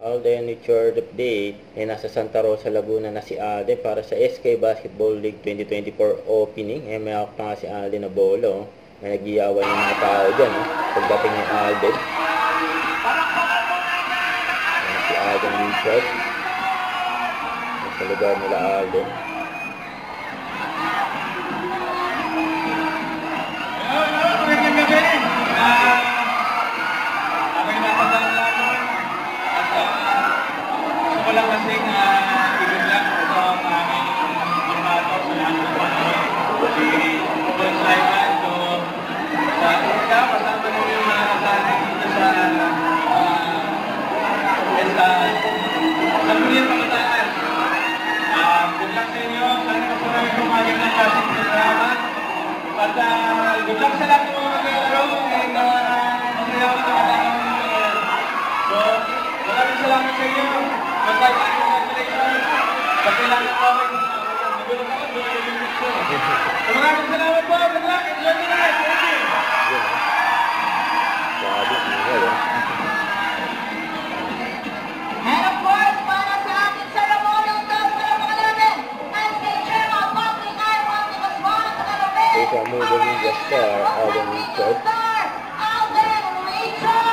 Alden Richard update ay nasa Santa Rosa, Laguna na si Alden para sa SK Basketball League 2024 opening. May hawak pa nga si Alden na bolo. May nag-iyawan yung mga tao dyan. Pagdating ni Alden. Si Alden Richard. Sa lugar nila Alden. Walang kasing ibig lang ito ang aming formato sa lahat ng panahon. Si Don Saiman, so sa Inka, kasama nyo yung mga nasanay dito sa Sangguniang Pamataan. Good luck sa inyo. Sana kasunay kumagin ng klaseng programa. At good luck sa lahat ng mga mag-alaro and masayaw na mga So, maraming salamat sa inyo. Congratulations! Pagkailangan ko ako magulang ako doon yung picture. Maraming salamat po! Good luck! Enjoy the night! Thank you! And of course, para sa ating ceremonial dance, palamakan natin ang State Chairman Patrick I. Monticos Juan sa Calabay. Ito ang movie ninja star, Alden Richard. Alden Richard!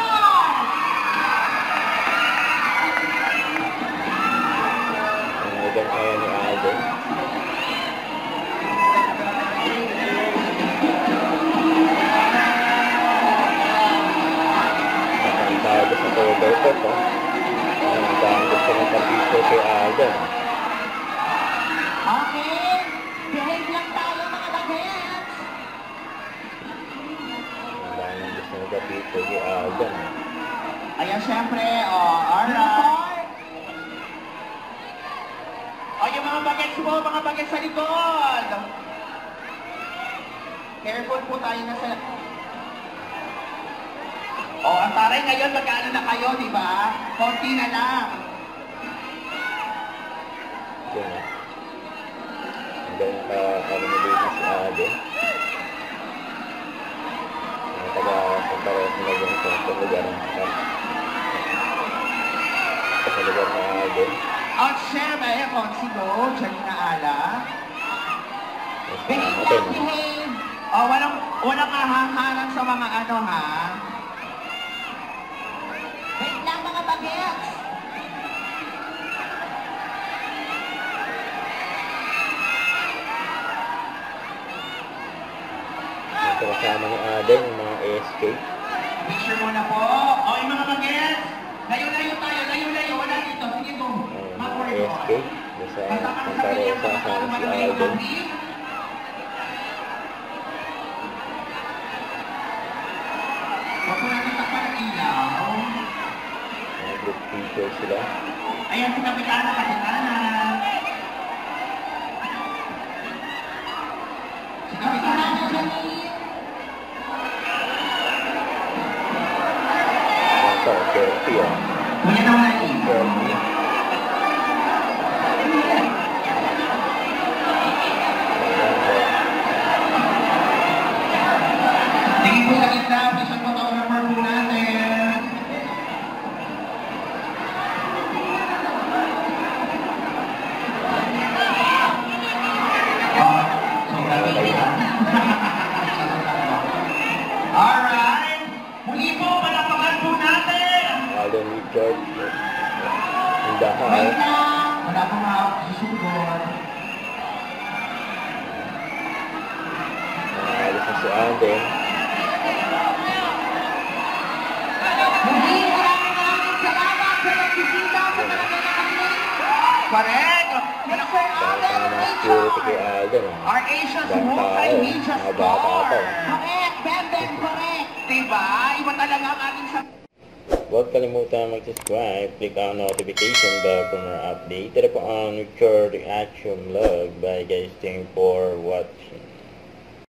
Ayan ni Alden. Nakantado sa cover ko po. Ang gusto ng kapito kay Alden. Okay, behave lang tayo mga bagets. Ang gusto ng kapito kay Alden. Ayan, syempre, alright. O, yung mga bagets sa likod. Careful po tayo na sa... O, ang taray ngayon, magkano na kayo, di ba? Konti na lang. Yan eh. Hanggang nakakalimutin na si Alden. Ang taga-Santa Rosa na ganito sa lugar ng sa lugar ng Alden. At syempre, Consigo, Janina Ala. Behave lang, behave. O, walang ahahalan sa mga ano, ha? Wait lang mga bagets. Ito kasama ni Alden, yung mga ASK. Picture muna po. O, yung mga bagets. Layo-layo tayo, layo-layo. Wala dito. Sige po. ASK. Sa Santa Rosa, kasama si Alden. Huwag mo natin takpan ang ilaw. Mga group picture sila. Ayan, si Kapitana, Kapitana. Si Kapitana, Janine. Ito, selfie ah. Kuya na wala yun. Selfie. Tingin po sa gitna, isang photographer po natin. Alright. Muli po, palapakan po natin. Alden Richard. Ang dahal. Wait lang. Wala pong susugod. Alis na si Alden. Muli, maraming salamat sa nagsisita sa mga nakakalimutan. Correct. Mr. Alden Mga security kay Richard. Alden ah. Our Asia's Ibang tao. multi-media Mga bata store. pa. Correct, Benden, correct. Diba? Iba talaga ang ating sa... Huwag kalimutan mag-subscribe, click ang notification bell for more update. Ito po ang Richard Reaction Vlog. Bye guys, thank you for watching.